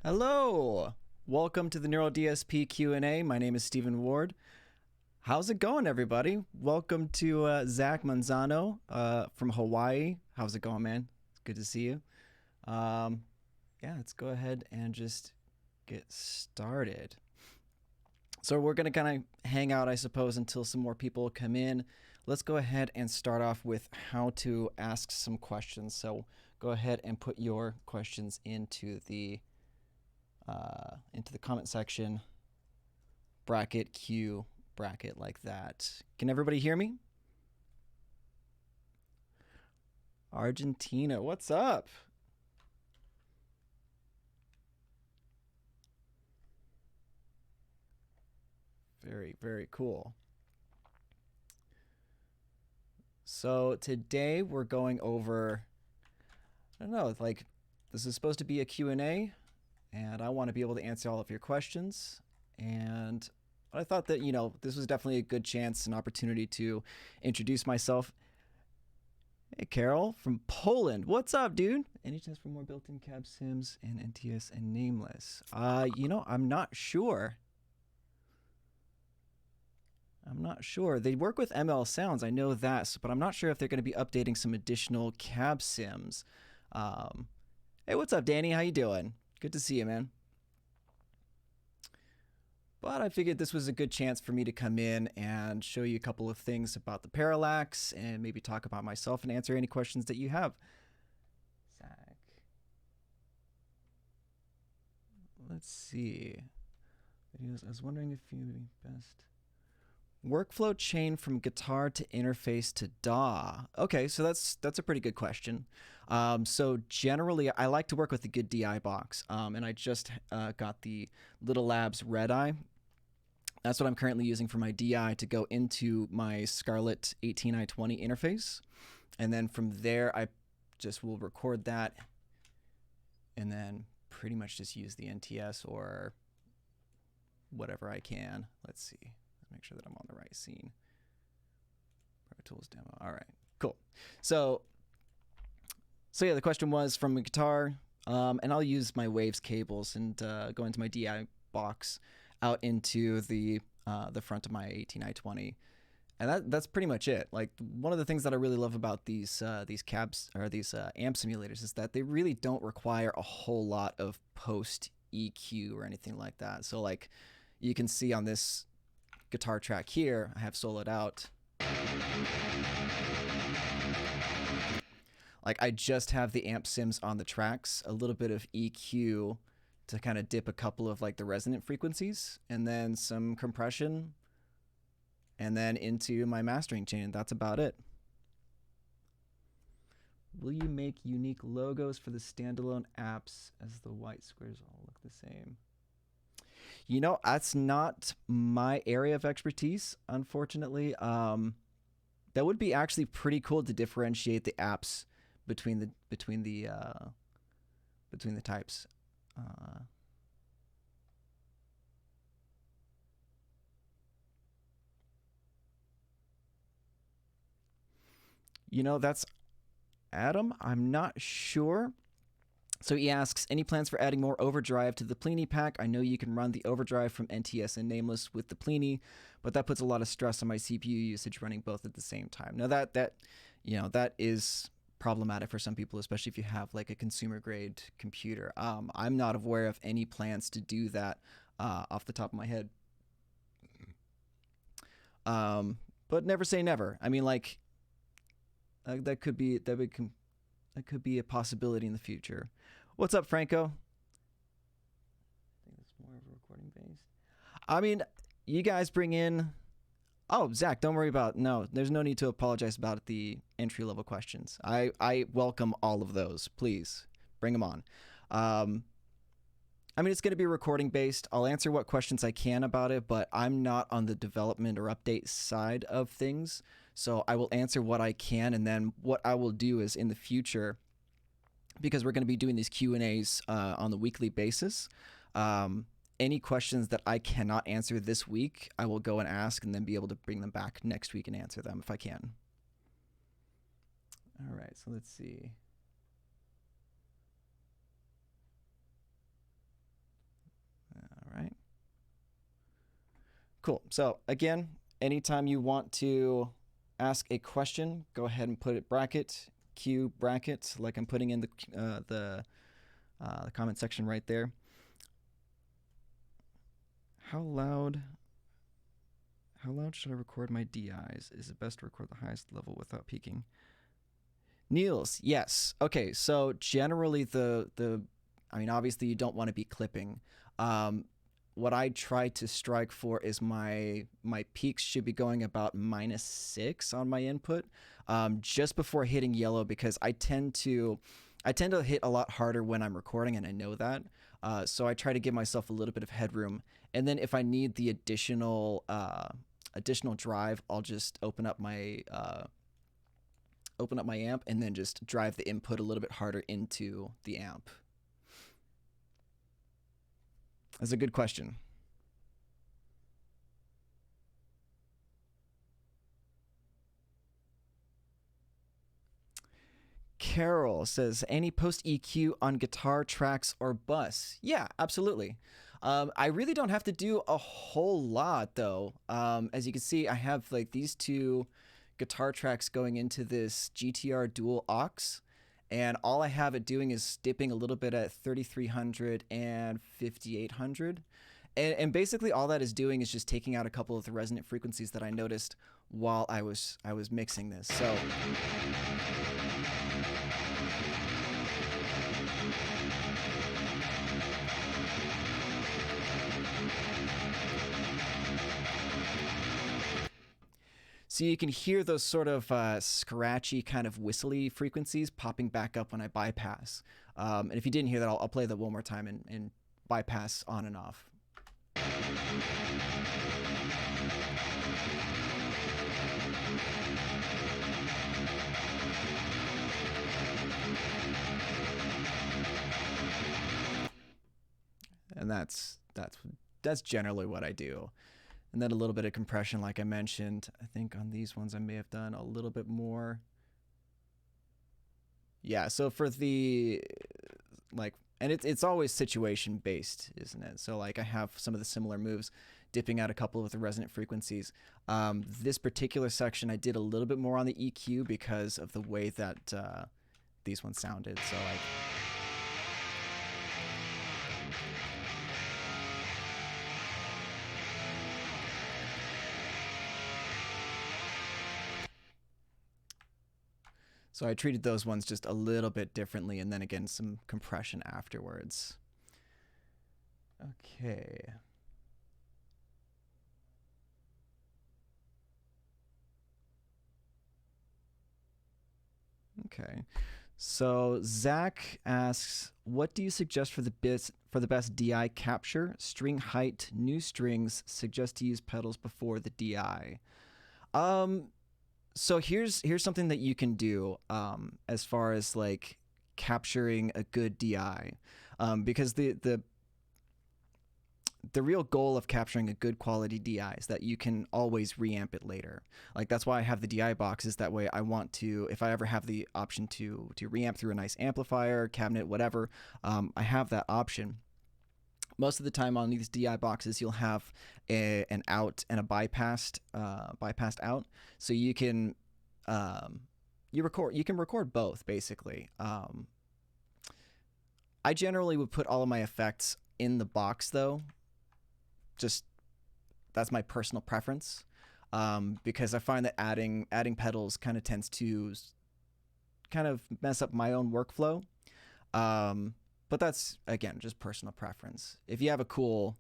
Hello, welcome to the Neural DSP Q&A. My name is Stephen Ward. How's it going, everybody? Welcome to Zach Manzano from Hawaii. How's it going, man? It's good to see you. Yeah, let's go ahead and just get started. So we're going to kind of hang out, I suppose, until some more people come in. Let's go ahead and start off with how to ask some questions. So go ahead and put your questions into the comment section, bracket Q, bracket like that. Can everybody hear me? Argentina, what's up? Very, very cool. So today we're going over, I don't know, like this is supposed to be a Q&A, and I want to be able to answer all of your questions. And I thought that, you know, this was definitely a good chance and opportunity to introduce myself. Hey, Carol from Poland. What's up, dude? Any chance for more built-in cab sims and NTS and nameless? You know, I'm not sure. They work with ML Sounds, I know that, but I'm not sure if they're going to be updating some additional cab sims. Hey, what's up, Danny? How you doing? Good to see you, man. But I figured this was a good chance for me to come in and show you a couple of things about the parallax and maybe talk about myself and answer any questions that you have. Zach. Let's see. Videos. I was wondering if you would be best. Workflow chain from guitar to interface to DAW. Okay, so that's a pretty good question. So generally, I like to work with a good DI box, and I just got the Little Labs Red Eye. That's what I'm currently using for my DI to go into my Scarlett 18i20 interface, and then from there I just will record that, and then pretty much just use the NTS or whatever I can. Let's see. Make sure that I'm on the right scene. Pro Tools demo. All right, cool. So yeah, the question was from a guitar, and I'll use my Waves cables and go into my DI box out into the front of my 18i20, and that's pretty much it. Like, one of the things that I really love about these cabs or these amp simulators is that they really don't require a whole lot of post EQ or anything like that. So like you can see on this guitar track here, I have soloed out. Like, I just have the amp sims on the tracks, a little bit of EQ to kind of dip a couple of like the resonant frequencies, and then some compression, and then into my mastering chain. That's about it. Will you make unique logos for the standalone apps as the white squares all look the same? You know, that's not my area of expertise, unfortunately. That would be actually pretty cool to differentiate the apps between the types. You know, that's Adam. I'm not sure. So he asks, any plans for adding more overdrive to the Plini pack? I know you can run the overdrive from NTS and Nameless with the Plini, but that puts a lot of stress on my CPU usage running both at the same time. Now that is problematic for some people, especially if you have like a consumer grade computer. I'm not aware of any plans to do that off the top of my head. But never say never. I mean, like that could be a possibility in the future. What's up, Franco? I think it's more of a recording based. I mean, you guys bring in. Oh, Zach, don't worry about. No, there's no need to apologize about the entry level questions. I welcome all of those. Please bring them on. I mean, it's going to be recording based. I'll answer what questions I can about it, but I'm not on the development or update side of things. So I will answer what I can, and then what I will do is in the future, because we're going to be doing these Q&As on the weekly basis, any questions that I cannot answer this week, I will go and ask and then be able to bring them back next week and answer them if I can. All right, so let's see. Cool. So again, anytime you want to ask a question, go ahead and put it bracket, Q bracket, like I'm putting in the comment section right there. How loud should I record my DIs? Is it best to record the highest level without peaking? Niels, yes. Okay, so generally I mean, obviously you don't want to be clipping. What I try to strike for is my peaks should be going about -6 on my input, just before hitting yellow, because I tend to hit a lot harder when I'm recording, and I know that. So I try to give myself a little bit of headroom, and then if I need the additional drive, I'll just open up my amp and then just drive the input a little bit harder into the amp. That's a good question. Carol says, any post EQ on guitar tracks or bus? Yeah, absolutely. I really don't have to do a whole lot though. As you can see, I have like these two guitar tracks going into this GTR dual aux, and all I have it doing is dipping a little bit at 3300 and 5800. And basically all that is doing is just taking out a couple of the resonant frequencies that I noticed while I was mixing this. So you can hear those sort of scratchy kind of whistly frequencies popping back up when I bypass. And if you didn't hear that, I'll play that one more time and bypass on and off. And that's generally what I do. And then a little bit of compression, like I mentioned. I think on these ones I may have done a little bit more. Yeah, so for the, like, and it's always situation based, isn't it? So like I have some of the similar moves, dipping out a couple of the resonant frequencies. This particular section I did a little bit more on the EQ because of the way that these ones sounded. So like, so I treated those ones just a little bit differently, and then again some compression afterwards. Okay. Okay. So Zach asks, what do you suggest for the best DI capture? String height, new strings, suggest to use pedals before the DI. So here's something that you can do as far as like capturing a good DI, because the real goal of capturing a good quality DI is that you can always reamp it later. Like that's why I have the DI box, is that way I want to, if I ever have the option to reamp through a nice amplifier, cabinet, whatever, I have that option. Most of the time on these DI boxes, you'll have an out and a bypassed out, so you can record both basically. I generally would put all of my effects in the box though. Just that's my personal preference, because I find that adding pedals kind of tends to kind of mess up my own workflow. But that's, again, just personal preference. If you have a cool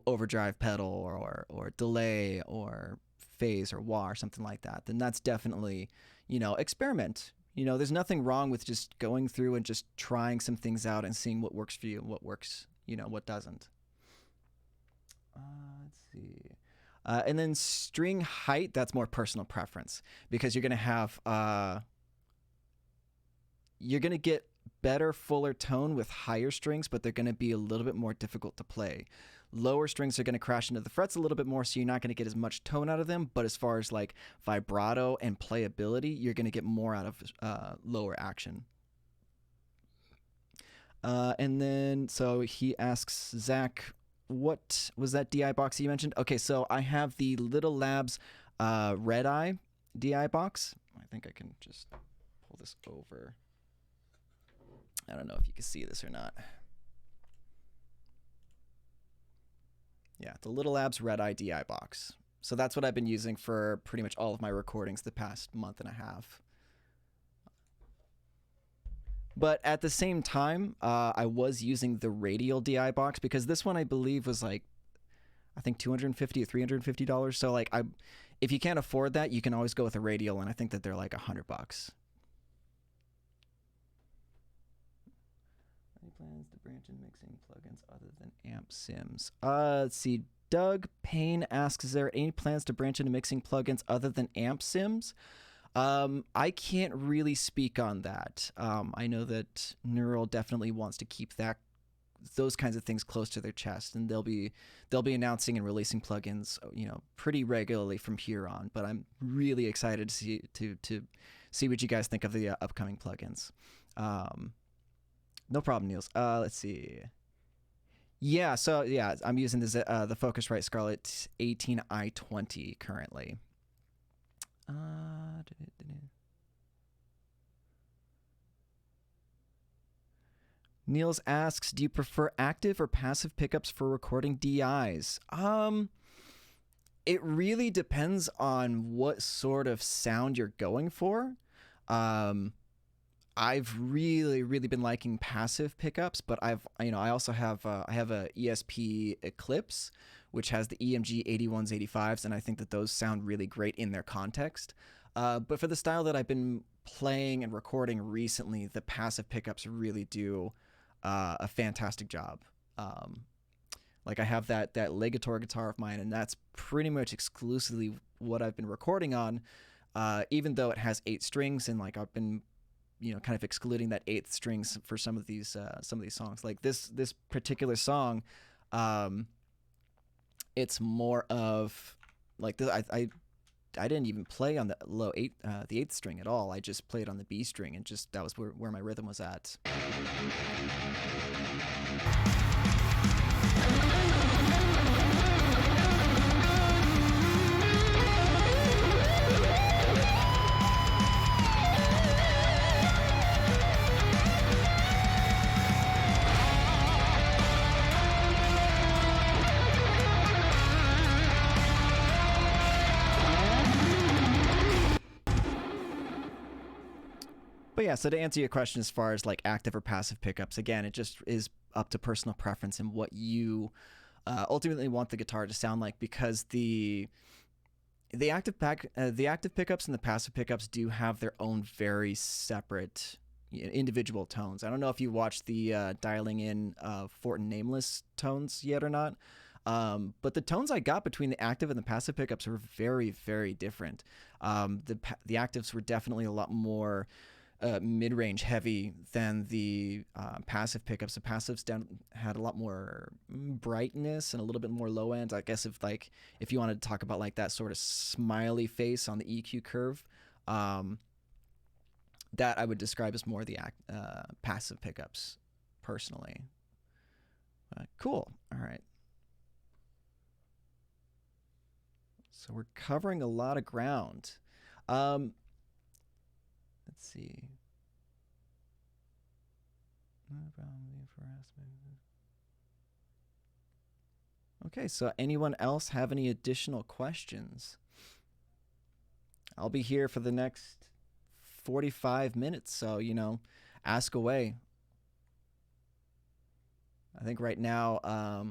overdrive pedal or delay or phase or wah or something like that, then that's definitely, experiment. There's nothing wrong with just going through and just trying some things out and seeing what works for you and what works, what doesn't. Let's see. And then string height, that's more personal preference, because you're going to get better, fuller tone with higher strings, but they're going to be a little bit more difficult to play. Lower strings are going to crash into the frets a little bit more, so you're not going to get as much tone out of them, but as far as like vibrato and playability, you're going to get more out of lower action. And then, so he asks, Zach, what was that DI box you mentioned? Okay, so I have the Little Labs Red Eye DI box. I think I can just pull this over. I don't know if you can see this or not. Yeah, the Little Labs Red Eye DI box. So that's what I've been using for pretty much all of my recordings the past month and a half. But at the same time, I was using the Radial DI box because this one I believe was like, I think $250 or $350. So like, if you can't afford that, you can always go with a Radial, and I think that they're like $100. Any plans to branch in mixing plugins other than amp sims? Let's see. Doug Payne asks, is there any plans to branch into mixing plugins other than amp sims? I can't really speak on that. I know that Neural definitely wants to keep those kinds of things close to their chest, and they'll be announcing and releasing plugins, pretty regularly from here on. But I'm really excited to see what you guys think of the upcoming plugins. No problem, Niels. Let's see. Yeah, so yeah, I'm using the Focusrite Scarlett 18i20 currently. Niels asks, do you prefer active or passive pickups for recording DIs? It really depends on what sort of sound you're going for. I've really been liking passive pickups, but I also have I have a ESP Eclipse, which has the EMG 81s, 85s, and I think that those sound really great in their context. But for the style that I've been playing and recording recently, the passive pickups really do a fantastic job. Like I have that Legator guitar of mine, and that's pretty much exclusively what I've been recording on, even though it has 8 strings, and like I've been kind of excluding that 8th strings for some of these songs. Like this particular song, it's more of like this. I didn't even play on the the 8th string at all. I just played on the B string, and just that was where my rhythm was at. But yeah, so to answer your question as far as like active or passive pickups, again, it just is up to personal preference and what you ultimately want the guitar to sound like, because the active pickups and the passive pickups do have their own very separate individual tones. I don't know if you watched the dialing in Fortin Nameless tones yet or not. But the tones I got between the active and the passive pickups were very, very different. The actives were definitely a lot more mid-range heavy than the passive pickups. The passives had a lot more brightness and a little bit more low end. I guess if you wanted to talk about like that sort of smiley face on the EQ curve, that I would describe as more the passive pickups personally. Cool. All right. So we're covering a lot of ground. Let's see. Okay, so anyone else have any additional questions? I'll be here for the next 45 minutes, so ask away. I think right now, I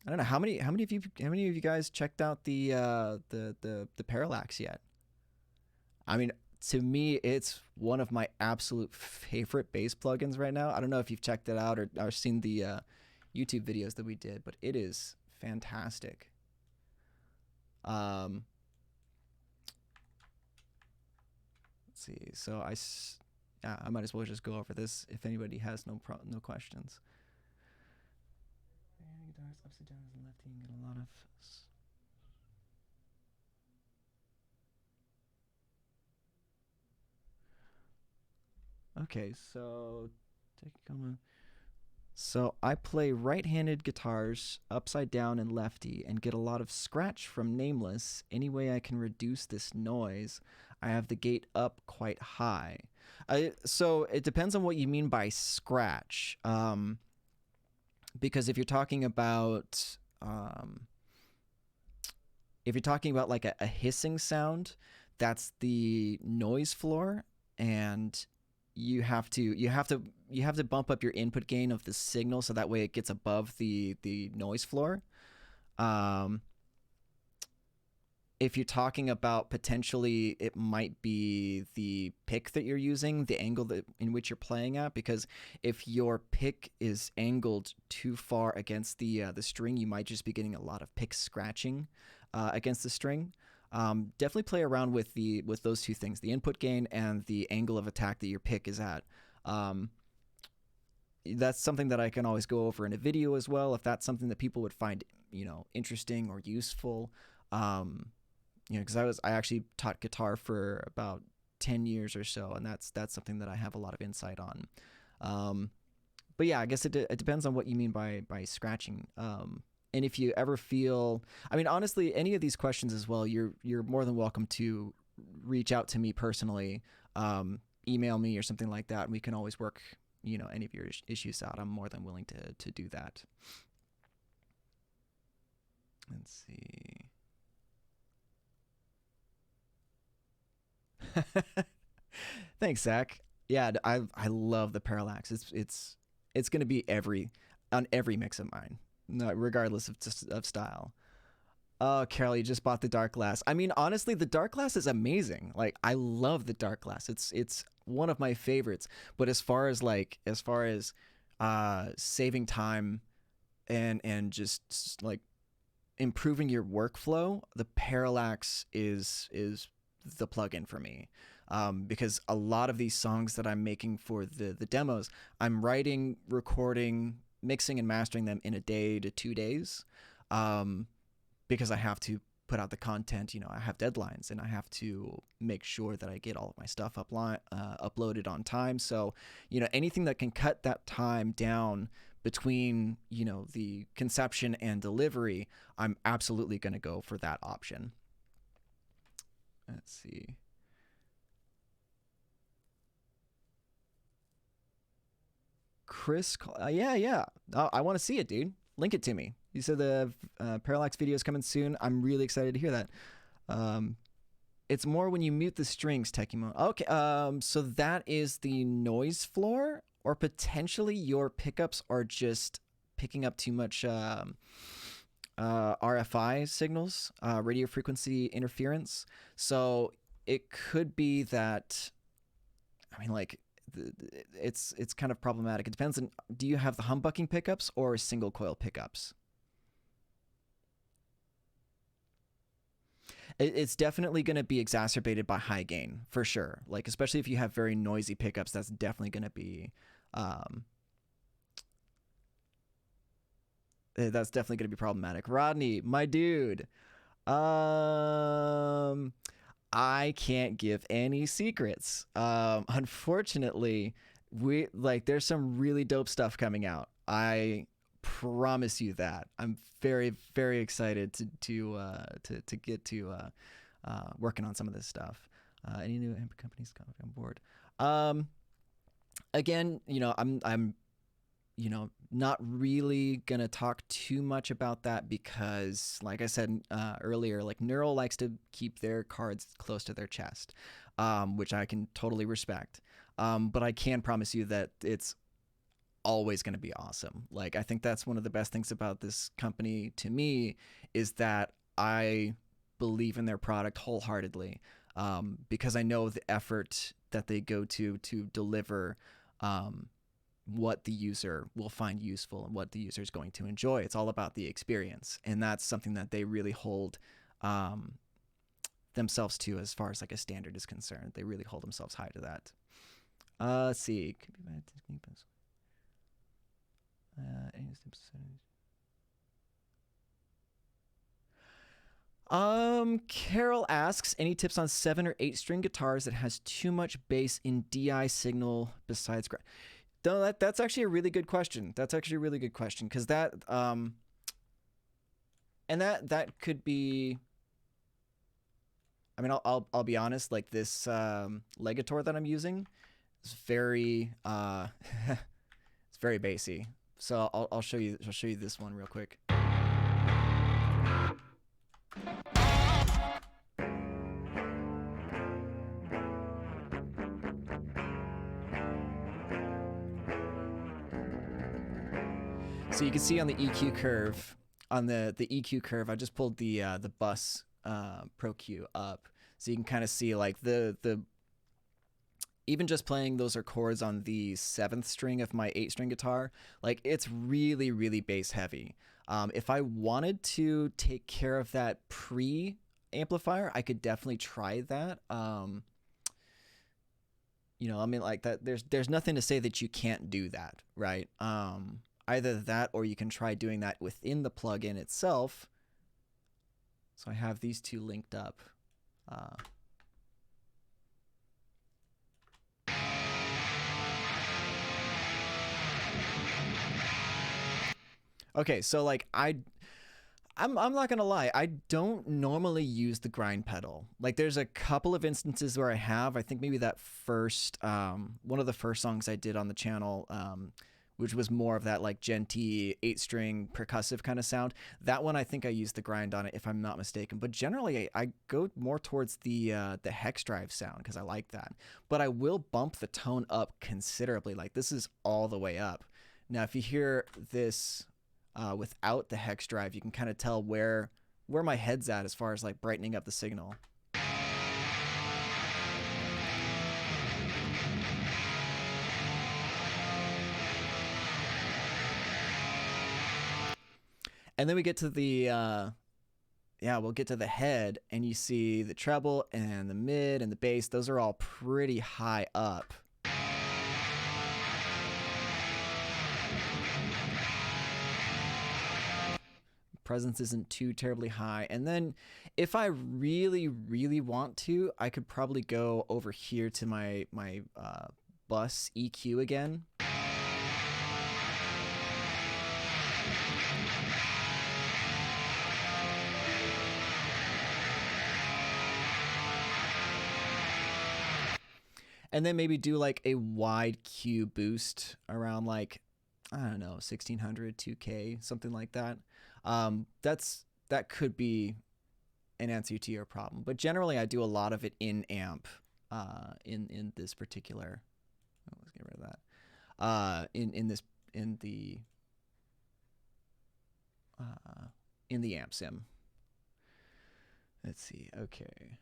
don't know how many of you guys checked out the Parallax yet? I mean, to me, it's one of my absolute favorite bass plugins right now. I don't know if you've checked it out or seen the YouTube videos that we did, but it is fantastic. Let's see. So I might as well just go over this if anybody has no questions. Guitars upside down and left, you can get a lot of. Okay, so Tacoma. So I play right-handed guitars, upside down and lefty, and get a lot of scratch from Nameless. Any way I can reduce this noise? I have the gate up quite high. So it depends on what you mean by scratch. Because if you're talking about like a hissing sound, that's the noise floor, and you have to bump up your input gain of the signal so that way it gets above the noise floor. Um, if you're talking about potentially, it might be the pick that you're using, the angle in which you're playing at, because if your pick is angled too far against the string, you might just be getting a lot of pick scratching against the string. Definitely play around with those two things, the input gain and the angle of attack that your pick is at. Um, that's something that I can always go over in a video as well, if that's something that people would find interesting or useful. Um, because I actually taught guitar for about 10 years or so, and that's something that I have a lot of insight on. Um, but yeah, I guess it depends on what you mean by scratching. And if you ever feel, I mean, honestly, any of these questions as well, you're more than welcome to reach out to me personally, email me or something like that, and we can always work any of your issues out. I'm more than willing to do that. Let's see. Thanks, Zach. Yeah, I love the parallax. It's gonna be on every mix of mine, no, regardless of style. Oh, Carol, you just bought the dark glass. I mean, honestly, the dark glass is amazing. Like, I love the dark glass. It's one of my favorites. But as far as saving time and just like improving your workflow, the parallax is the plugin for me. Because a lot of these songs that I'm making for the demos, I'm writing, recording, mixing, and mastering them in a day to 2 days. Because I have to put out the content. I have deadlines, and I have to make sure that I get all of my stuff uploaded on time. So, anything that can cut that time down between, the conception and delivery, I'm absolutely going to go for that option. Let's see. Chris, yeah. I want to see it, dude. Link it to me. You said the Parallax video is coming soon. I'm really excited to hear that. It's more when you mute the strings, Tekimo. Okay, so that is the noise floor, or potentially your pickups are just picking up too much RFI signals, radio frequency interference. So it could be that, I mean, like, it's kind of problematic. It depends on, do you have the humbucking pickups or single coil pickups? It's definitely going to be exacerbated by high gain, for sure. Like, especially if you have very noisy pickups, that's definitely going to be problematic. Rodney, my dude, I can't give any secrets. Unfortunately, there's some really dope stuff coming out. I promise you that. I'm very, very excited to get to working on some of this stuff. Any new amp companies coming on board? Again, I'm not really gonna talk too much about that, because like I said earlier, like, Neural likes to keep their cards close to their chest, which I can totally respect. But I can promise you that it's always going to be awesome. Like, I think that's one of the best things about this company to me, is that I believe in their product wholeheartedly, because I know the effort that they go to deliver what the user will find useful and what the user is going to enjoy. It's all about the experience, and that's something that they really hold themselves to, as far as like a standard is concerned. They really hold themselves high to that. Let's see. Carol asks, any tips on 7 or 8 string guitars that has too much bass in DI signal besides No, that's actually a really good question. That's actually a really good question because that and that could be. I mean, I'll be honest. Like this Legator that I'm using is very it's very bassy. So I'll show you this one real quick. So you can see on the EQ curve, on the EQ curve, I just pulled the bus Pro Q up, so you can kind of see like the even just playing those are chords on the 7th string of my 8-string guitar, like it's really bass heavy. If I wanted to take care of that pre-amplifier, I could definitely try that. You know, I mean, like that. There's nothing to say that you can't do that, right? Either that, or you can try doing that within the plugin itself. So I have these two linked up. Okay, so like I'm not gonna lie, I don't normally use the grind pedal. Like there's a couple of instances where I have. I think maybe that first one of the first songs I did on the channel, which was more of that like genty 8-string percussive kind of sound. That one I think I used the grind on it, if I'm not mistaken. But generally I go more towards the hex drive sound because I like that. But I will bump the tone up considerably. Like this is all the way up. Now if you hear this without the hex drive, you can kind of tell where my head's at as far as like brightening up the signal. And then we get to the we'll get to the head, and you see the treble and the mid and the bass. Those are all pretty high up. Presence isn't too terribly high. And then if I really want to, I could probably go over here to my bus EQ again. And then maybe do like a wide Q boost around like, I don't know, 1600, 2K, something like that. That could be an answer to your problem. But generally I do a lot of it in amp, in this particular, let's get rid of that. In the amp sim. Let's see. Okay.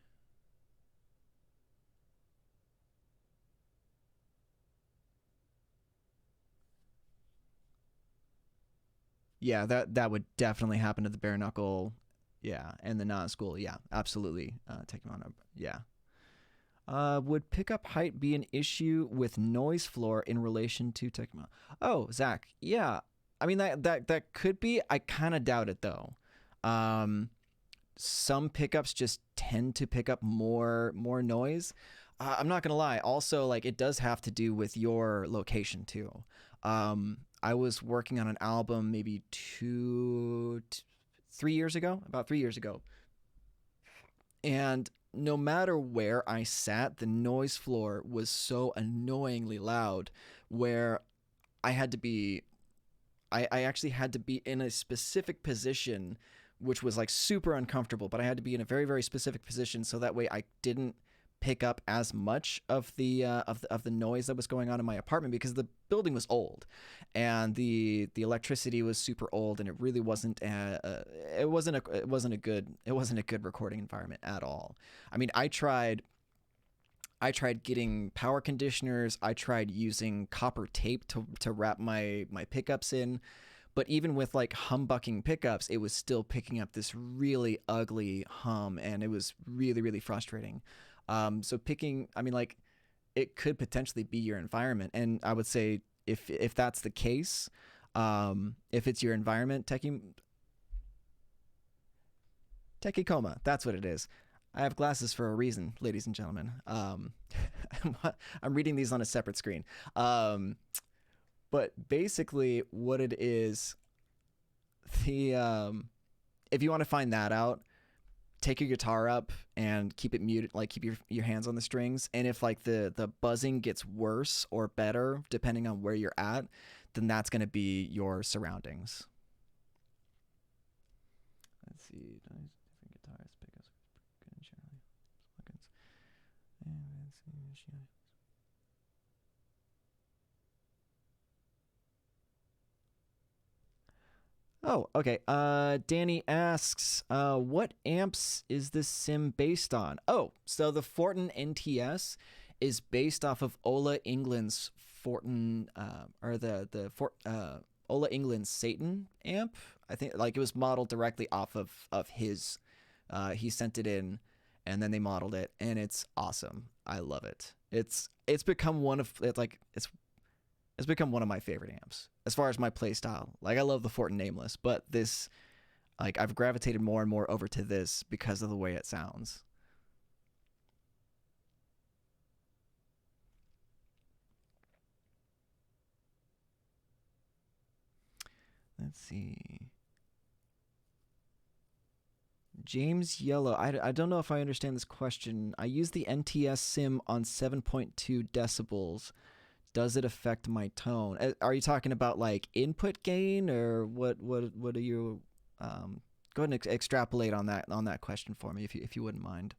Yeah, that would definitely happen to the bare knuckle, yeah, and the non-school, yeah, absolutely. Take them on up, yeah. Would pickup height be an issue with noise floor in relation to Tecmo? Oh, Zach, yeah. I mean that could be. I kind of doubt it though. Some pickups just tend to pick up more noise. I'm not gonna lie. Also, like it does have to do with your location too. I was working on an album maybe 3 years ago, about 3 years ago. And no matter where I sat, the noise floor was so annoyingly loud where I had to be, I actually had to be in a specific position, which was like super uncomfortable, but I had to be in a very specific position so that way I didn't pick up as much of the noise that was going on in my apartment, because the building was old and the electricity was super old, and it really wasn't it wasn't a good recording environment at all. I mean, I tried getting power conditioners, I tried using copper tape to wrap my pickups in, but even with like humbucking pickups, it was still picking up this really ugly hum, and it was really frustrating. So picking, I mean, like, it could potentially be your environment. And I would say if that's the case, if it's your environment, techie coma, that's what it is. I have glasses for a reason, ladies and gentlemen. I'm reading these on a separate screen. But basically, what it is, the if you want to find that out, take your guitar up and keep it muted, like keep your hands on the strings, and if like the buzzing gets worse or better depending on where you're at, then that's going to be your surroundings. Let's see, different guitars pick us good generally plugins. And let's see. Oh, okay. Danny asks, what amps is this sim based on? Oh, so the Fortin NTS is based off of Ola England's Fortin, or Ola England's Satan amp. I think like it was modeled directly off of his. He sent it in, and then they modeled it, and it's awesome. I love it. It's become one of it's become one of my favorite amps as far as my play style. Like I love the Fortin Nameless, but this, like I've gravitated more and more over to this because of the way it sounds. Let's see. James Yellow. I don't know if I understand this question. I use the NTS sim on 7.2 decibels. Does it affect my tone? Are you talking about like input gain, or what are you go ahead and extrapolate on that question for me if you wouldn't mind.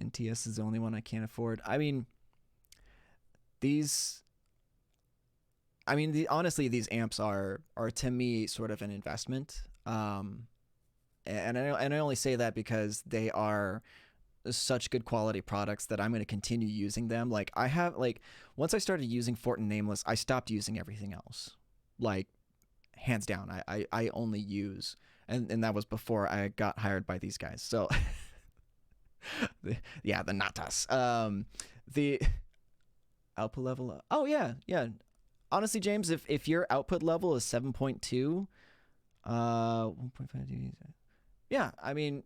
NTS is the only one I can't afford. I mean, honestly, these amps are to me sort of an investment. And I only say that because they are such good quality products that I'm going to continue using them. Like I have, like once I started using Fortin Nameless, I stopped using everything else. Like hands down, I only use, and that was before I got hired by these guys. So yeah, the Natas. The output level. Oh yeah, yeah. Honestly, James, if your output level is 7.2, 1.5 dB. Yeah, I mean,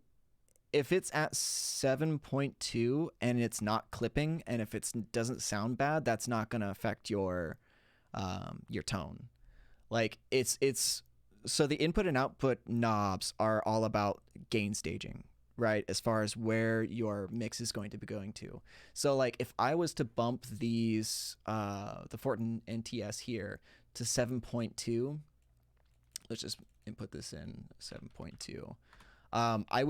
if it's at 7.2 and it's not clipping, and if it doesn't sound bad, that's not going to affect your tone. Like it's so the input and output knobs are all about gain staging, right? As far as where your mix is going to be going to. So like if I was to bump these the Fortin NTS here to 7.2, let's just input this in 7.2. I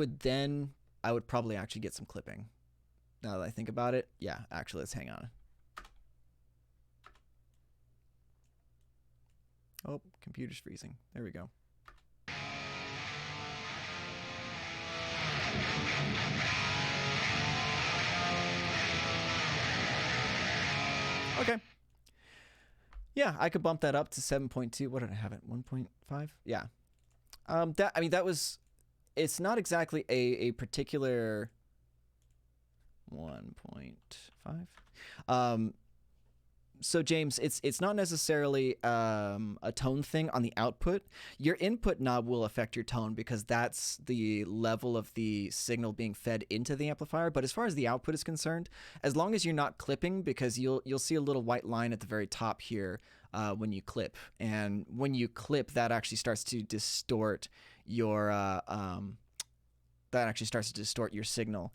would probably actually get some clipping. Now that I think about it, yeah, actually, let's hang on. Oh, computer's freezing. There we go. Okay. Yeah, I could bump that up to 7.2. What did I have it? 1.5? Yeah. That was, it's not exactly a particular 1.5. So James, it's not necessarily a tone thing on the output. Your input knob will affect your tone because that's the level of the signal being fed into the amplifier. But as far as the output is concerned, as long as you're not clipping, because you'll see a little white line at the very top here when you clip, and when you clip, that actually starts to distort your signal.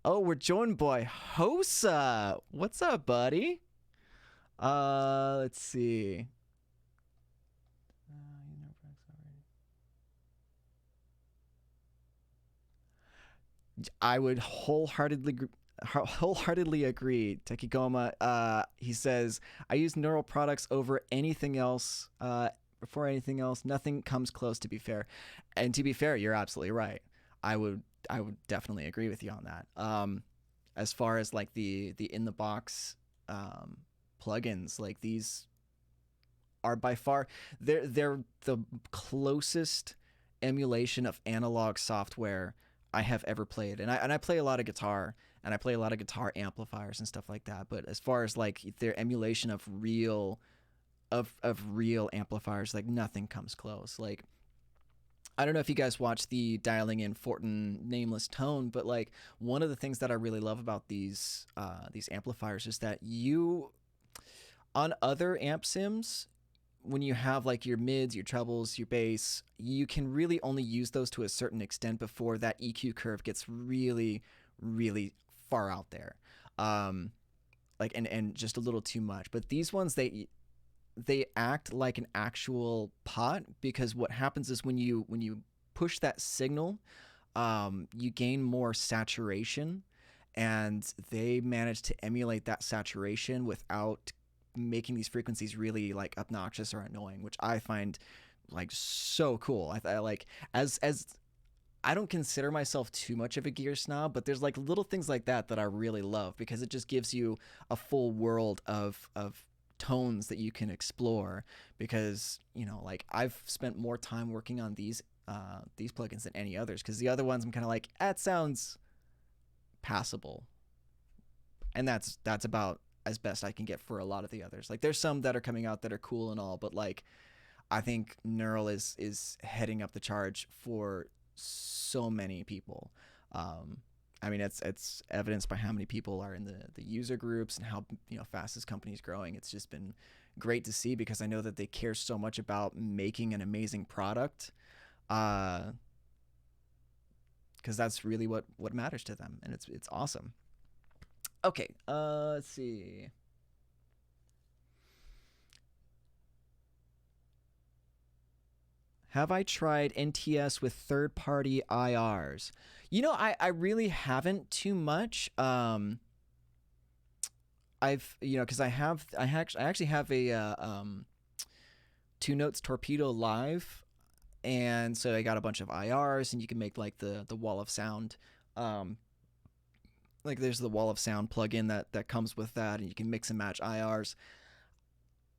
Oh, we're joined by Hosa. What's up, buddy? Let's see. I would wholeheartedly agree. Tekigoma, he says, I use neural products over anything else. Before anything else, nothing comes close, to be fair. And to be fair, you're absolutely right. I would definitely agree with you on that. As far as like the in the box plugins, like these are by far they're the closest emulation of analog software I have ever played. And I play a lot of guitar, and I play a lot of guitar amplifiers and stuff like that. But as far as like their emulation of real of real amplifiers. Like nothing comes close. Like I don't know if you guys watch the Dialing in Fortin nameless tone, but like one of the things that I really love about these amplifiers is that you on other amp sims, when you have like your mids, your trebles, your bass, you can really only use those to a certain extent before that EQ curve gets really, really far out there. Um, like and just a little too much. But these ones they act like an actual pot, because what happens is when you push that signal, you gain more saturation, and they manage to emulate that saturation without making these frequencies really like obnoxious or annoying, which I find like so cool. I like as I don't consider myself too much of a gear snob, but there's like little things like that that I really love, because it just gives you a full world of tones that you can explore. Because like I've spent more time working on these plugins than any others, because the other ones I'm kind of like, that sounds passable, and that's about as best I can get for a lot of the others. Like there's some that are coming out that are cool and all, but like I think Neural is heading up the charge for so many people. Um, I mean, it's evidenced by how many people are in the user groups and how fast this company is growing. It's just been great to see, because I know that they care so much about making an amazing product, because that's really what matters to them, and it's awesome. Okay, let's see. Have I tried NTS with third-party IRs? I really haven't too much. I've because I actually have a Two Notes Torpedo Live, and so I got a bunch of IRs, and you can make like the wall of sound. Like there's the wall of sound plugin that comes with that, and you can mix and match IRs.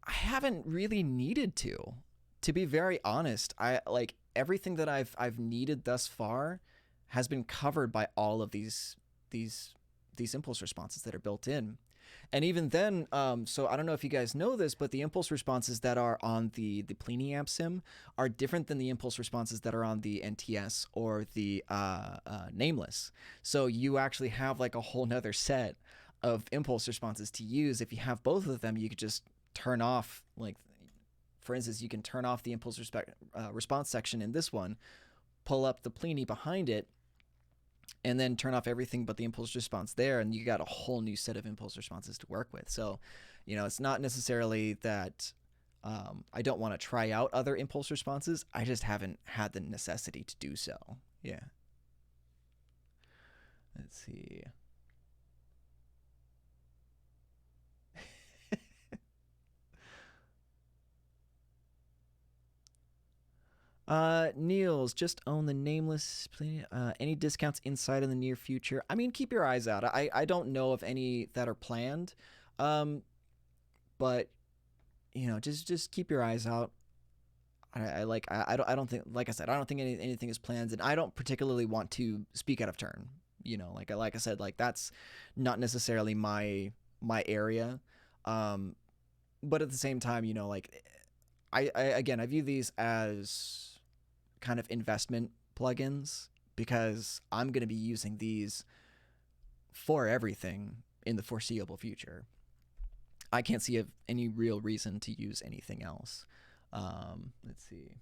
I haven't really needed to be very honest. I like everything that I've needed thus far has been covered by all of these impulse responses that are built in. And even then, so I don't know if you guys know this, but the impulse responses that are on the Plini amp sim are different than the impulse responses that are on the NTS or the Nameless. So you actually have like a whole nother set of impulse responses to use. If you have both of them, you could just turn off, like, for instance, you can turn off the impulse response section in this one, pull up the Plini behind it, and then turn off everything but the impulse response there, and you got a whole new set of impulse responses to work with. So, it's not necessarily that I don't want to try out other impulse responses. I just haven't had the necessity to do so. Yeah. Let's see. Niels, just own the Nameless. Any discounts inside in the near future? I mean, keep your eyes out. I don't know of any that are planned, but just keep your eyes out. I don't think, like I said, I don't think anything is planned, and I don't particularly want to speak out of turn. Like I said, like that's not necessarily my area. But at the same time, like I again, I view these as kind of investment plugins, because I'm going to be using these for everything in the foreseeable future. I can't see any real reason to use anything else. Let's see.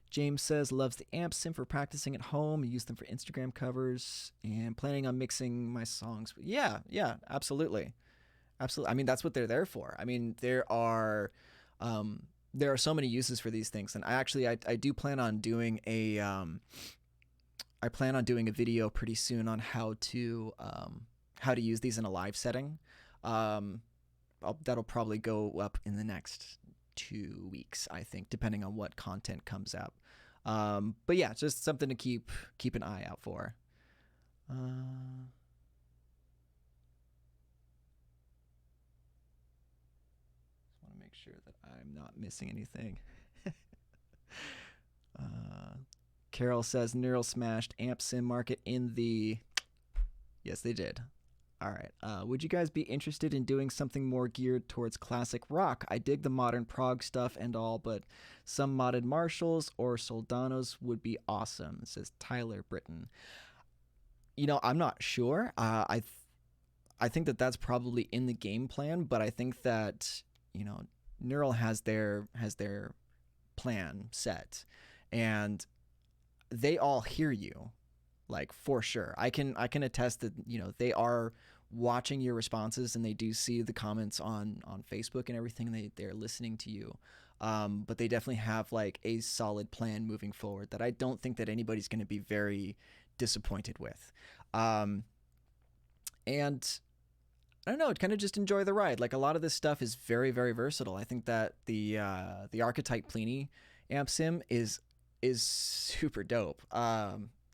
James says loves the amp sim for practicing at home. Use them for Instagram covers and planning on mixing my songs. Yeah, absolutely. Absolutely. I mean, that's what they're there for. I mean, there are so many uses for these things, and I do plan on doing a video pretty soon on how to use these in a live setting. That'll probably go up in the next 2 weeks, I think, depending on what content comes out. But yeah, just something to keep an eye out for. Make sure that I'm not missing anything. Carol says Neural smashed amp sim market in the Yes, they did. All right. Would you guys be interested in doing something more geared towards classic rock? I dig the modern prog stuff and all, but some modded Marshalls or Soldanos would be awesome, says Tyler Britton. I'm not sure. I think that that's probably in the game plan, but I think that Neural has their plan set, and they all hear you, like for sure. I can attest that they are watching your responses, and they do see the comments on Facebook and everything. They're listening to you. But they definitely have like a solid plan moving forward that I don't think that anybody's going to be very disappointed with. And I don't know, kind of just enjoy the ride. Like a lot of this stuff is very, very versatile. I think that the Archetype Pliny amp sim is super dope.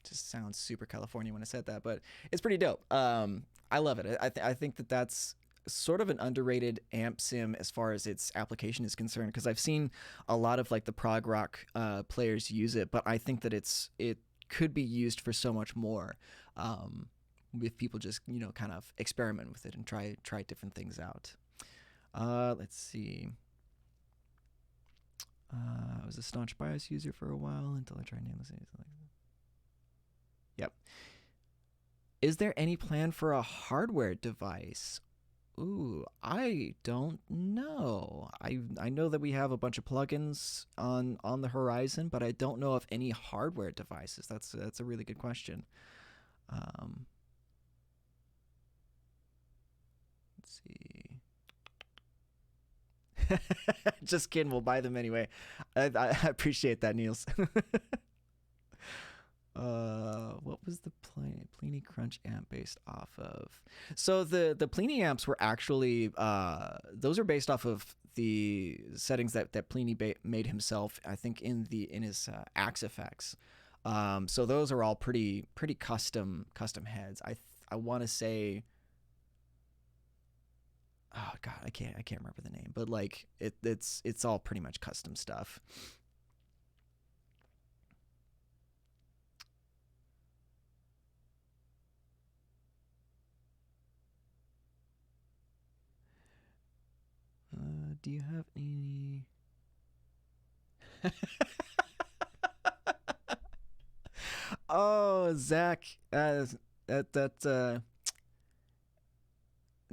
Just sounds super California when I said that, but it's pretty dope. I love it. I think that that's sort of an underrated amp sim as far as its application is concerned, because I've seen a lot of like the prog rock players use it, but I think that it could be used for so much more. If people just kind of experiment with it and try different things out. Let's see. I was a staunch BIOS user for a while until I tried nameless. Yep. Is there any plan for a hardware device? Ooh, I don't know. I know that we have a bunch of plugins on the horizon, but I don't know of any hardware devices. That's a really good question. Let's see. Just kidding. We'll buy them anyway. I appreciate that, Niels. What was the Pliny Crunch amp based off of? So the Pliny amps were actually those are based off of the settings that Pliny made himself. I think in his Axe effects. So those are all pretty custom heads. I want to say. Oh God, I can't remember the name, but like it's all pretty much custom stuff. Do you have any? Oh, Zach, that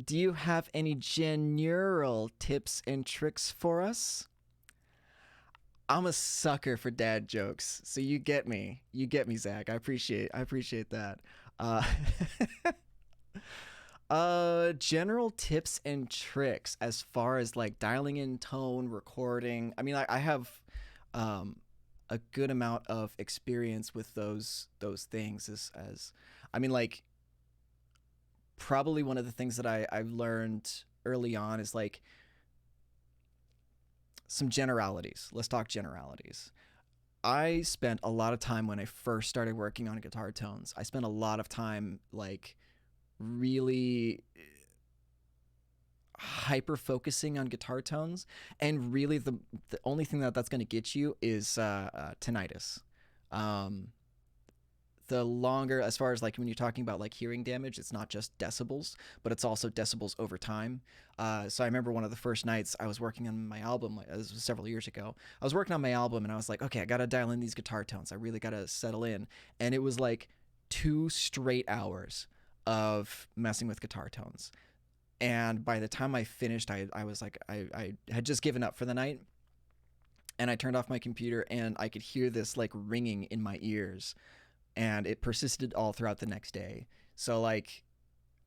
do you have any general tips and tricks for us? I'm a sucker for dad jokes, so you get me. You get me, Zach. I appreciate that. Uh, general tips and tricks as far as like dialing in tone, recording. I mean, I have um, a good amount of experience with those things. As I mean, like probably one of the things that I've learned early on is like some generalities. Let's talk generalities. I spent a lot of time when I first started working on guitar tones. I spent a lot of time like really hyper focusing on guitar tones, and really the only thing that's going to get you is tinnitus. Um, the longer, as far as like when you're talking about like hearing damage, it's not just decibels, but it's also decibels over time. So I remember one of the first nights I was working on my album, like, this was several years ago. I was working on my album and I was like, okay, I got to dial in these guitar tones. I really got to settle in. And it was like 2 straight hours of messing with guitar tones. And by the time I finished, I was like, I had just given up for the night. And I turned off my computer and I could hear this like ringing in my ears, and it persisted all throughout the next day. So like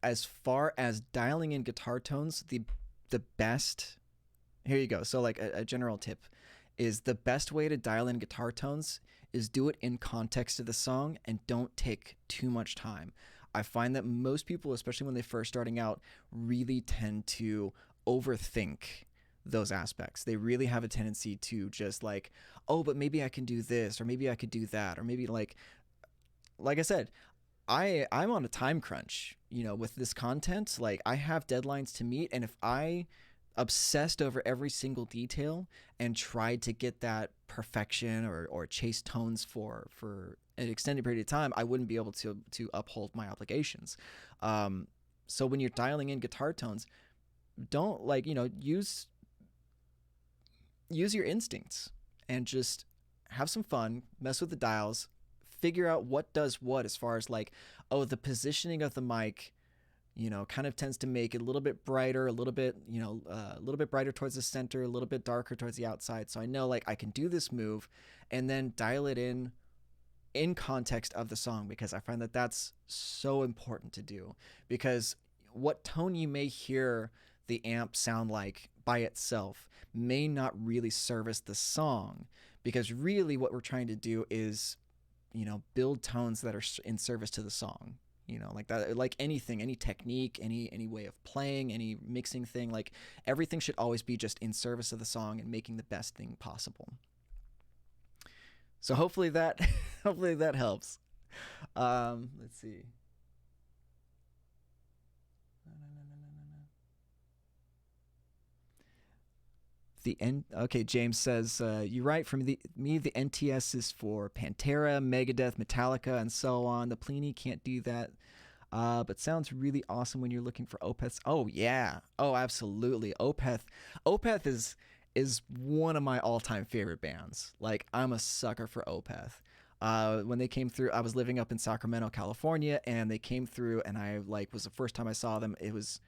as far as dialing in guitar tones, the best, here you go. So like a general tip is the best way to dial in guitar tones is do it in context of the song and don't take too much time. I find that most people, especially when they're first starting out, really tend to overthink those aspects. They really have a tendency to just like, oh, but maybe I can do this, or maybe I could do that, or maybe like I said, I'm on a time crunch, with this content. Like I have deadlines to meet, and if I obsessed over every single detail and tried to get that perfection or chase tones for an extended period of time, I wouldn't be able to uphold my obligations. So when you're dialing in guitar tones, don't use your instincts and just have some fun, mess with the dials, figure out what does what as far as like, oh, the positioning of the mic, kind of tends to make it a little bit brighter, a little bit brighter towards the center, a little bit darker towards the outside. So I know like I can do this move and then dial it in context of the song, because I find that that's so important to do, because what tone you may hear the amp sound like by itself may not really service the song, because really what we're trying to do is, build tones that are in service to the song. Like that, like anything, any technique, any way of playing, any mixing thing, like everything should always be just in service of the song and making the best thing possible. So hopefully that hopefully that helps. Let's see. Okay, James says, you're right. For me, the NTS is for Pantera, Megadeth, Metallica, and so on. The Pliny can't do that, but sounds really awesome when you're looking for Opeths. Oh yeah, oh absolutely. Opeth is one of my all-time favorite bands. Like, I'm a sucker for Opeth. When they came through, I was living up in Sacramento, California, and they came through, and I was the first time I saw them. It was,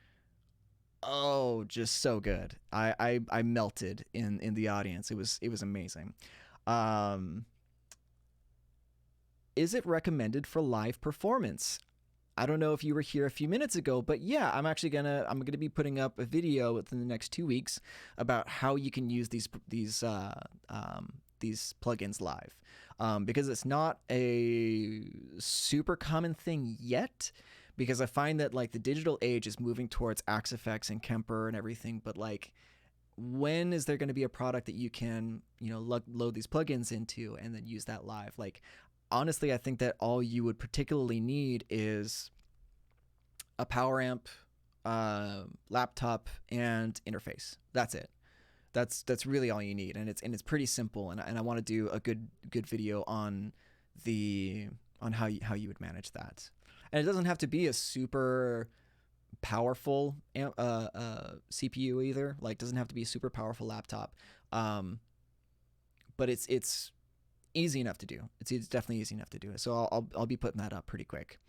oh, just so good. I melted in the audience. It was amazing. Um, is it recommended for live performance? I don't know if you were here a few minutes ago, but yeah, I'm gonna be putting up a video within the next 2 weeks about how you can use these plugins live, because it's not a super common thing yet. Because I find that like the digital age is moving towards Axe Effects and Kemper and everything, but like, when is there going to be a product that you can load these plugins into and then use that live? Like, honestly, I think that all you would particularly need is a power amp, laptop, and interface. That's it. That's really all you need, and it's pretty simple. And I want to do a good video on how you would manage that. And it doesn't have to be a super powerful CPU either. Like, doesn't have to be a super powerful laptop. But it's easy enough to do. It's definitely easy enough to do. So I'll be putting that up pretty quick.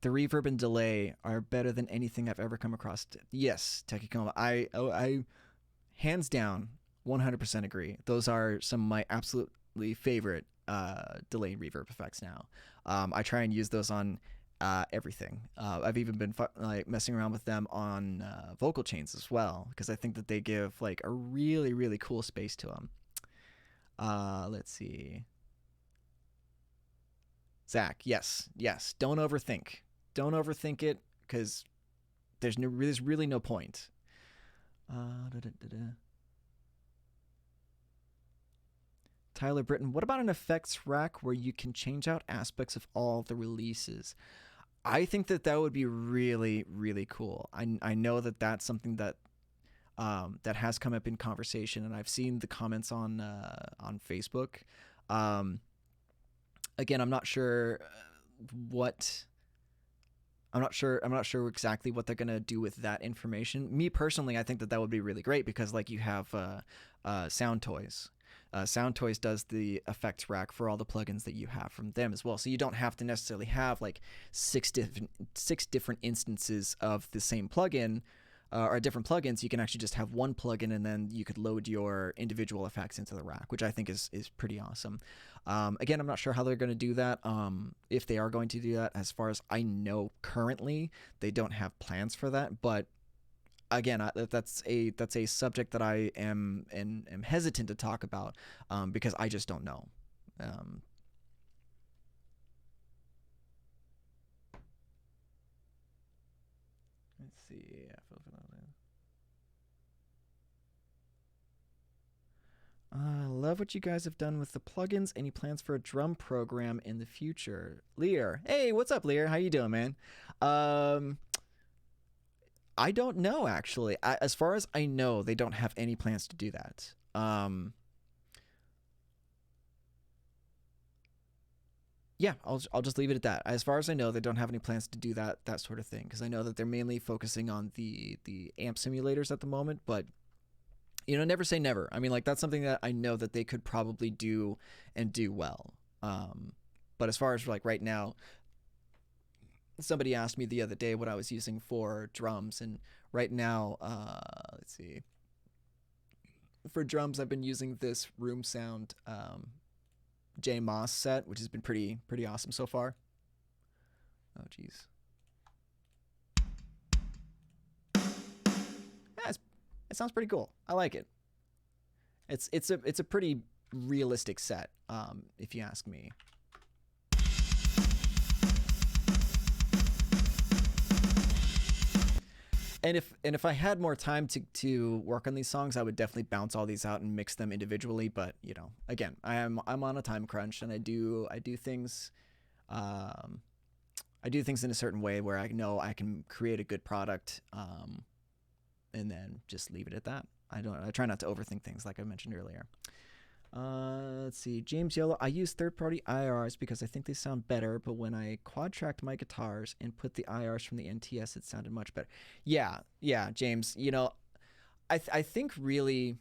The reverb and delay are better than anything I've ever come across. Yes, Tekikoma. I hands down 100% agree. Those are some of my absolute favorite delay and reverb effects now. I try and use those on everything. I've even been messing around with them on vocal chains as well, because I think that they give like a really, really cool space to them. Let's see. Zach, yes. Don't overthink it, because there's really no point. Tyler Britton, what about an effects rack where you can change out aspects of all the releases? I think that would be really, really cool. I know that that's something that that has come up in conversation, and I've seen the comments on Facebook. Again, I'm not sure exactly what they're gonna do with that information. Me personally, I think that would be really great, because like you have Sound Toys. Sound Toys does the effects rack for all the plugins that you have from them as well. So you don't have to necessarily have like six different instances of the same plugin or different plugins. You can actually just have one plugin, and then you could load your individual effects into the rack, which I think is pretty awesome. Again, I'm not sure how they're going to do that. If they are going to do that, as far as I know, currently they don't have plans for that. But again, that's a subject that I am hesitant to talk about, because I just don't know. Let's see. Love what you guys have done with the plugins. Any plans for a drum program in the future? Lear. Hey, what's up, Lear? How you doing, man? I don't know, actually. As far as I know, they don't have any plans to do that. Yeah, I'll just leave it at that. As far as I know, they don't have any plans to do that sort of thing, because I know that they're mainly focusing on the amp simulators at the moment. But never say never. I mean, like, that's something that I know that they could probably do and do well. But as far as like right now, somebody asked me the other day what I was using for drums, and right now, let's see. For drums, I've been using this Room Sound J Moss set, which has been pretty awesome so far. Oh geez. Yeah, it sounds pretty cool. I like it. It's a pretty realistic set, if you ask me. And if I had more time to work on these songs, I would definitely bounce all these out and mix them individually. But again, I'm on a time crunch, and I do things, I do things in a certain way where I know I can create a good product, and then just leave it at that. I try not to overthink things, like I mentioned earlier. Let's see. James Yellow. I use third-party IRs because I think they sound better, but when I quad-tracked my guitars and put the IRs from the NTS, it sounded much better. Yeah, James. I think really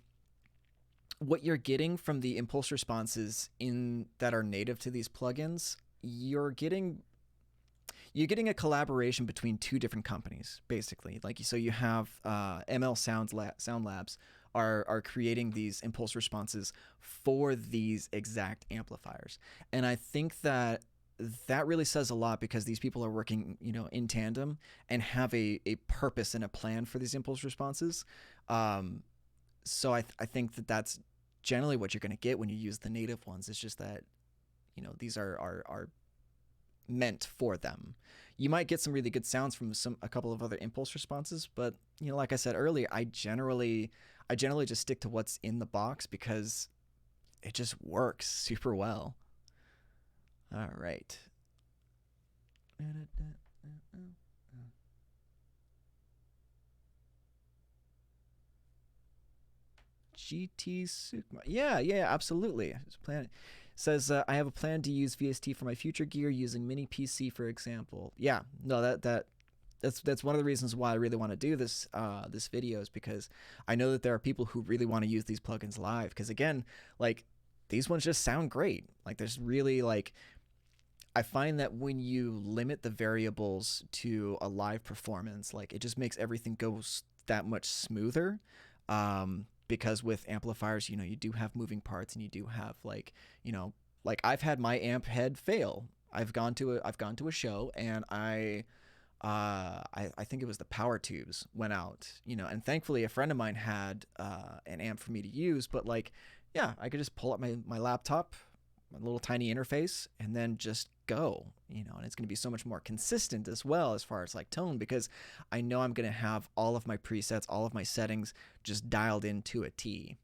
what you're getting from the impulse responses that are native to these plugins, you're getting a collaboration between two different companies, basically. Like, so you have ML Sound Labs are creating these impulse responses for these exact amplifiers. And I think that really says a lot, because these people are working, in tandem and have a purpose and a plan for these impulse responses. So I think that that's generally what you're going to get when you use the native ones. It's just that, these are meant for them. You might get some really good sounds from a couple of other impulse responses, but like I said earlier, I generally just stick to what's in the box because it just works super well. All right. GT Sukma. Yeah, absolutely. Says, I have a plan to use VST for my future gear using Mini PC, for example. Yeah, no, that's one of the reasons why I really want to do this video, is because I know that there are people who really want to use these plugins live. Because again, like, these ones just sound great. Like, there's really, like, I find that when you limit the variables to a live performance, like, it just makes everything go that much smoother. Because with amplifiers, you do have moving parts, and you do have like I've had my amp head fail. I've gone to a show, and I think it was the power tubes went out, and thankfully a friend of mine had an amp for me to use. But like, yeah, I could just pull up my laptop, my little tiny interface, and then just go, and it's going to be so much more consistent as well, as far as like tone, because I know I'm going to have all of my presets, all of my settings just dialed into a T.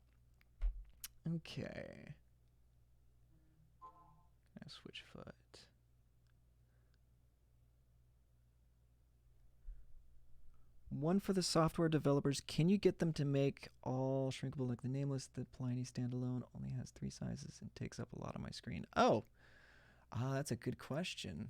Okay. Switch foot. One for the software developers. Can you get them to make all shrinkable like the Nameless? The Pliny standalone only has 3 sizes and takes up a lot of my screen. Oh, that's a good question.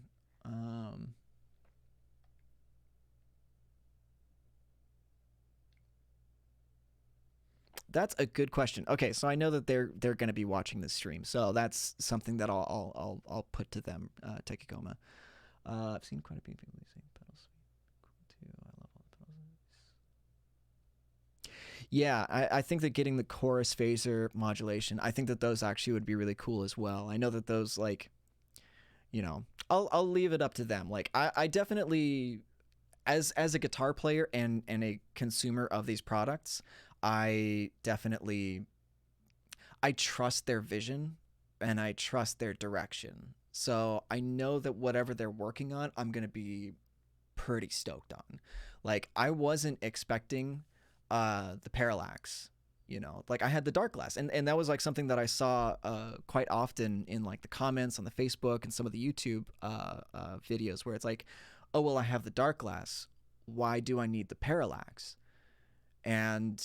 That's a good question. Okay, so I know that they're going to be watching this stream, so that's something that I'll put to them. Tekigoma. I've seen quite a few people using pedals. Cool too. I love all the pedals. Yeah, I think that getting the chorus phaser modulation, I think that those actually would be really cool as well. I know that those, like, I'll leave it up to them. Like, I definitely, as a guitar player and a consumer of these products, I trust their vision and I trust their direction. So I know that whatever they're working on, I'm going to be pretty stoked on. Like, I wasn't expecting the parallax, like I had the dark glass, and that was like something that I saw quite often in like the comments on the Facebook and some of the YouTube videos, where it's like, oh, well, I have the dark glass, why do I need the parallax? And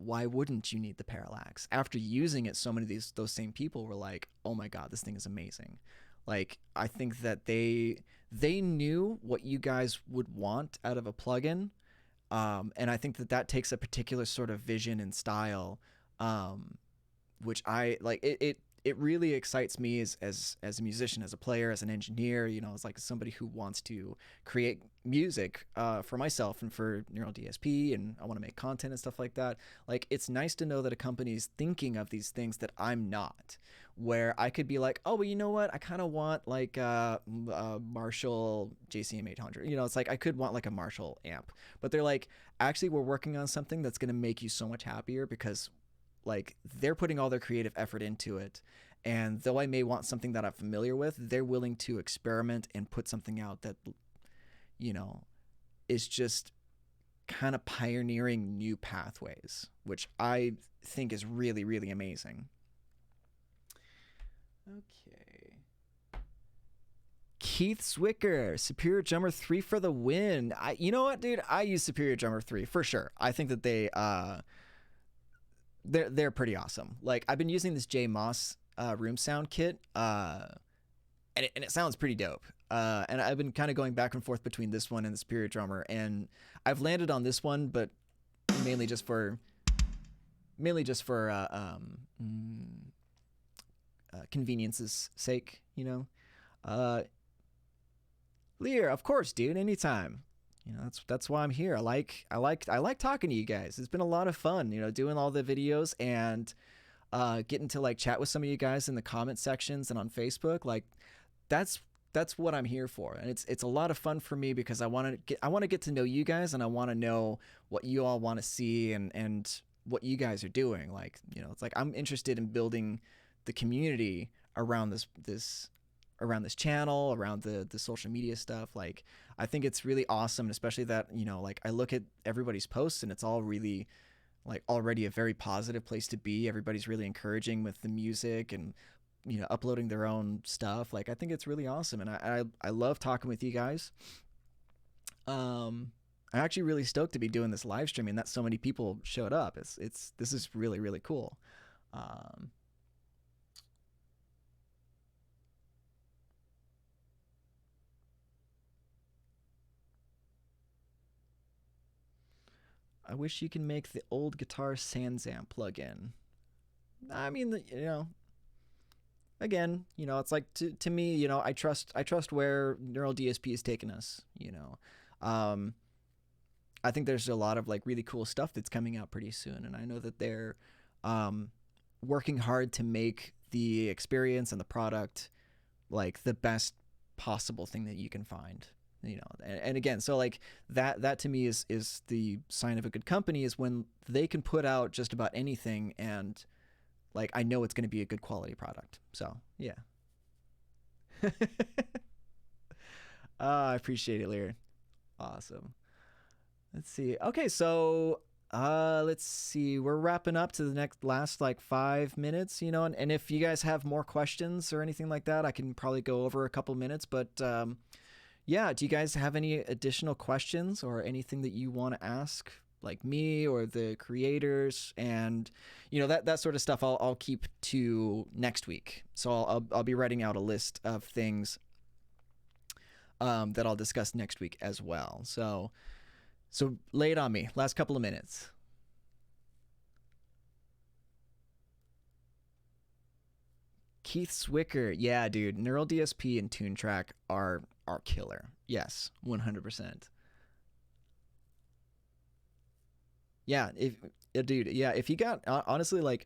why wouldn't you need the parallax? After using it, so many of those same people were like, oh my God, this thing is amazing. Like, I think that they knew what you guys would want out of a plugin. And I think that that takes a particular sort of vision and style, which I like. It really excites me as a musician, as a player, as an engineer. You know, as like somebody who wants to create music for myself and for Neural DSP, and I want to make content and stuff like that. Like, it's nice to know that a company's thinking of these things that I'm not. Where I could be like, oh, well, you know what? I kind of want like a Marshall JCM 800. You know, it's like I could want like a Marshall amp, but they're like, actually, we're working on something that's going to make you so much happier because like they're putting all their creative effort into it. And though I may want something that I'm familiar with, they're willing to experiment and put something out that, you know, is just kind of pioneering new pathways, which I think is really, really amazing. Okay. Keith Zwicker, Superior Drummer 3 for the win. You know what, dude? I use Superior Drummer 3 for sure. I think that they're pretty awesome. Like, I've been using this J Moss room sound kit, and it sounds pretty dope. And I've been kind of going back and forth between this one and the Superior Drummer, and I've landed on this one, but mainly just for convenience's sake, you know. Lear, of course, dude, anytime. You know, that's why I'm here. I like talking to you guys. It's been a lot of fun, you know, doing all the videos and getting to like chat with some of you guys in the comment sections and on Facebook. Like, that's what I'm here for, and it's a lot of fun for me because I want to get to know you guys, and I want to know what you all want to see and what you guys are doing. Like, you know, it's like I'm interested in building the community around this channel, around the social media stuff. Like, I think it's really awesome, especially that, you know, like I look at everybody's posts and it's all really like already a very positive place to be. Everybody's really encouraging with the music and, you know, uploading their own stuff. Like, I think it's really awesome, and I love talking with you guys. I'm actually really stoked to be doing this live streaming, that so many people showed up. This is really, really cool. I wish you can make the old guitar SansAmp plugin. I mean, you know, again, you know, it's like to me, you know, I trust where Neural DSP has taken us. You know, I think there's a lot of like really cool stuff that's coming out pretty soon, and I know that they're working hard to make the experience and the product like the best possible thing that you can find. You know, and again, so like that to me is the sign of a good company, is when they can put out just about anything and like I know it's going to be a good quality product. So yeah. I appreciate it, Lear. Awesome. Let's see. Okay, so let's see. We're wrapping up to the last like 5 minutes, you know, and if you guys have more questions or anything like that, I can probably go over a couple minutes, but yeah, do you guys have any additional questions or anything that you want to ask, like me or the creators? And you know, that sort of stuff I'll keep to next week. So I'll be writing out a list of things that I'll discuss next week as well. So lay it on me. Last couple of minutes. Keith Zwicker, yeah, dude. Neural DSP and TuneTrack are killer. Yes, 100%. Yeah, dude, yeah, if you got honestly, like,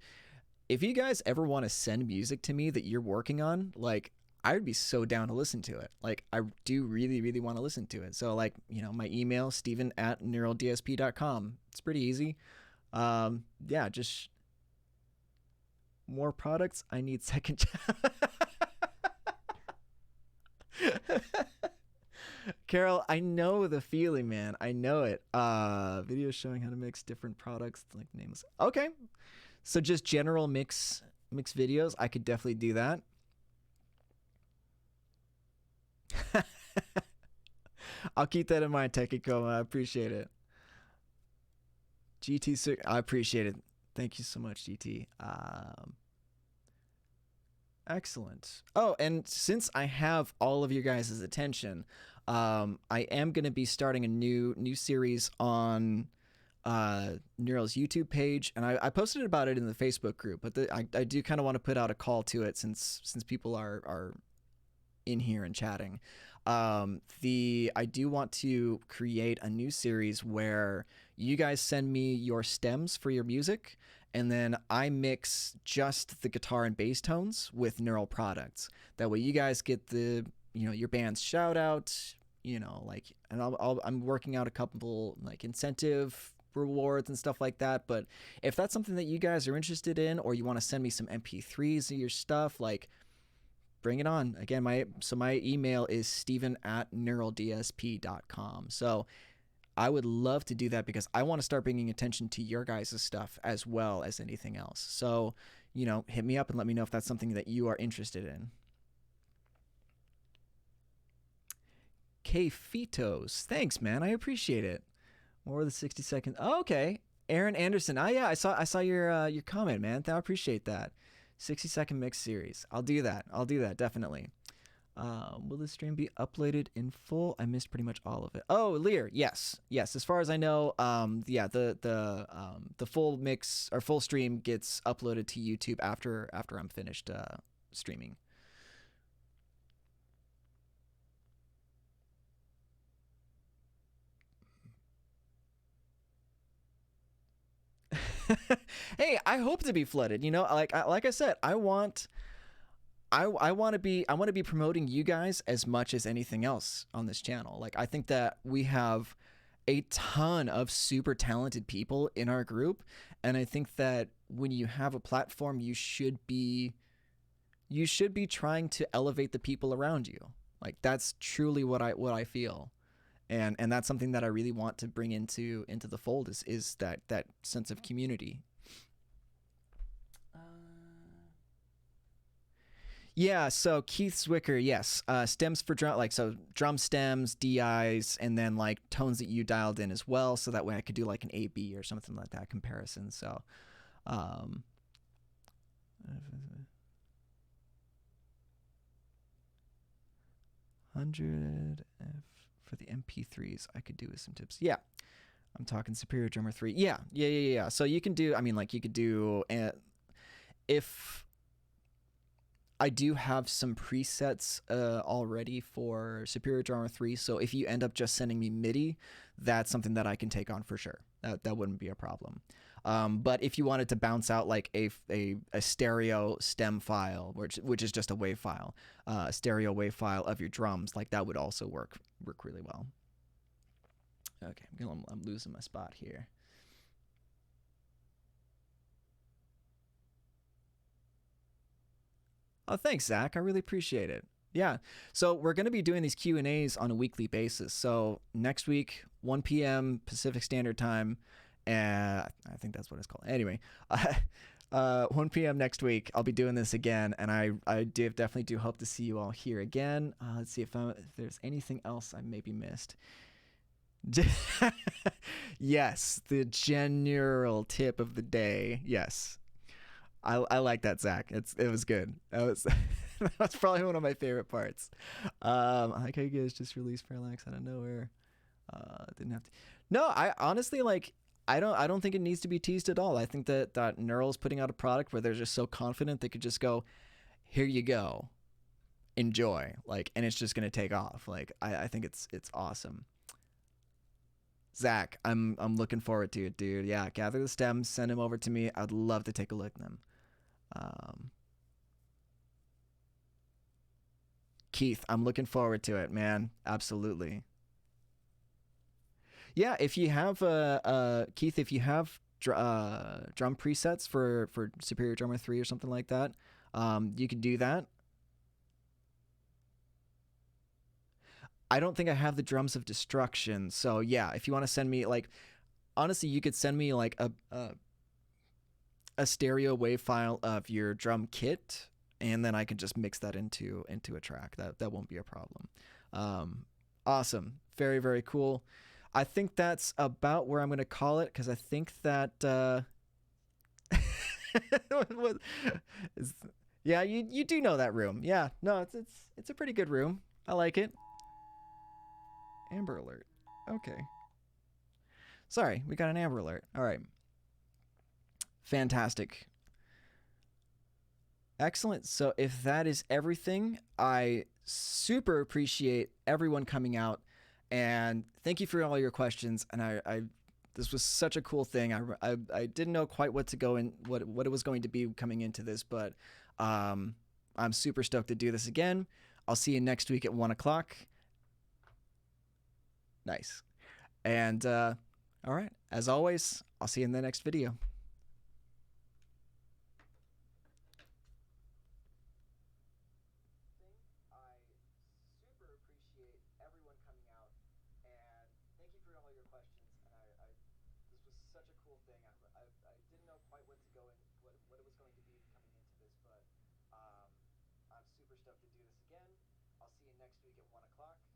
if you guys ever want to send music to me that you're working on, like, I would be so down to listen to it. Like, I do really, really want to listen to it. So, like, you know, my email, steven@neuraldsp.com. It's pretty easy. Yeah, just more products. I need second. Carol, I know the feeling, man. I know it. Videos showing how to mix different products, like names. Okay, so just general mix videos. I could definitely do that. I'll keep that in mind, Tekiko. I appreciate it. GT, I appreciate it. Thank you so much, GT. Excellent. Oh, and since I have all of your guys' attention, I am going to be starting a new series on Neural's YouTube page, and I posted about it in the Facebook group. But I do kind of want to put out a call to it since people are in here and chatting. I do want to create a new series where you guys send me your stems for your music, and then I mix just the guitar and bass tones with Neural products. That way you guys get your band's shout out, like, and I'm working out a couple like incentive rewards and stuff like that. But if that's something that you guys are interested in, or you want to send me some MP3s of your stuff, like, bring it on. Again, my email is steven@neuraldsp.com. So I would love to do that because I want to start bringing attention to your guys' stuff as well as anything else. So, hit me up and let me know if that's something that you are interested in. K-Fitos. Thanks, man. I appreciate it. More than 60 seconds. Oh, okay. Aaron Anderson. Oh, yeah, I saw your comment, man. I appreciate that. 60-second mix series. I'll do that, definitely. Will this stream be uploaded in full? I missed pretty much all of it. Oh, Lear, yes. As far as I know, the full mix or full stream gets uploaded to YouTube after I'm finished streaming. Hey, I hope to be flooded. Like I said, I want to be promoting you guys as much as anything else on this channel. Like, I think that we have a ton of super talented people in our group, and I think that when you have a platform, you should be trying to elevate the people around you. Like, that's truly what I feel. And that's something that I really want to bring into the fold is that sense of community. Yeah, so Keith Zwicker, yes, stems for drum, like, so drum stems, DIs, and then like tones that you dialed in as well, so that way I could do like an A/B or something like that comparison. So, 100 for the MP3s, I could do with some tips. Yeah, I'm talking Superior Drummer 3. Yeah. So you can do, you could do, if I do have some presets already for Superior Drummer 3, so if you end up just sending me MIDI, that's something that I can take on for sure. That wouldn't be a problem. But if you wanted to bounce out like a stereo stem file, which is just a wave file, a stereo wave file of your drums, like, that would also work really well. Okay, I'm losing my spot here. Oh, thanks, Zach. I really appreciate it. Yeah. So we're going to be doing these Q&As on a weekly basis. So next week, 1 p.m. Pacific Standard Time, I think that's what it's called. Anyway, 1 p.m. next week, I'll be doing this again, and I definitely do hope to see you all here again. Let's see if there's anything else I maybe missed. Yes, the general tip of the day. Yes. I like that, Zach. It was good. That's probably one of my favorite parts. I like how you guys just released Parallax out of nowhere. Didn't have to. No, I honestly, like, I don't think it needs to be teased at all. I think that Neural's putting out a product where they're just so confident they could just go, here you go, enjoy, like, and it's just gonna take off. Like, I think it's awesome. Zach, I'm looking forward to it, dude. Yeah, gather the stems, send them over to me. I'd love to take a look at them. Keith, I'm looking forward to it, man. Absolutely. Yeah, if you have Keith, if you have drum presets for Superior Drummer 3 or something like that, you can do that. I don't think I have the Drums of Destruction, so yeah, if you want to send me, like, honestly, you could send me like a stereo wave file of your drum kit, and then I can just mix that into a track. That won't be a problem. Awesome. Very, very cool. I think that's about where I'm going to call it because I think that what- is- yeah, you do know that room. Yeah, no, it's a pretty good room. I like it. Amber alert. Okay. Sorry, we got an Amber alert. All right. Fantastic. Excellent. So if that is everything, I super appreciate everyone coming out, and thank you for all your questions. And I this was such a cool thing. I didn't know quite what to go in, what it was going to be coming into this, but I'm super stoked to do this again. I'll see you next week at 1 o'clock. Nice. And all right, as always, I'll see you in the next video. I super appreciate everyone coming out, and thank you for all your questions. And this was such a cool thing. I didn't know quite what to go in, what it was going to be coming into this, but I'm super stoked to do this again. I'll see you next week at 1 o'clock.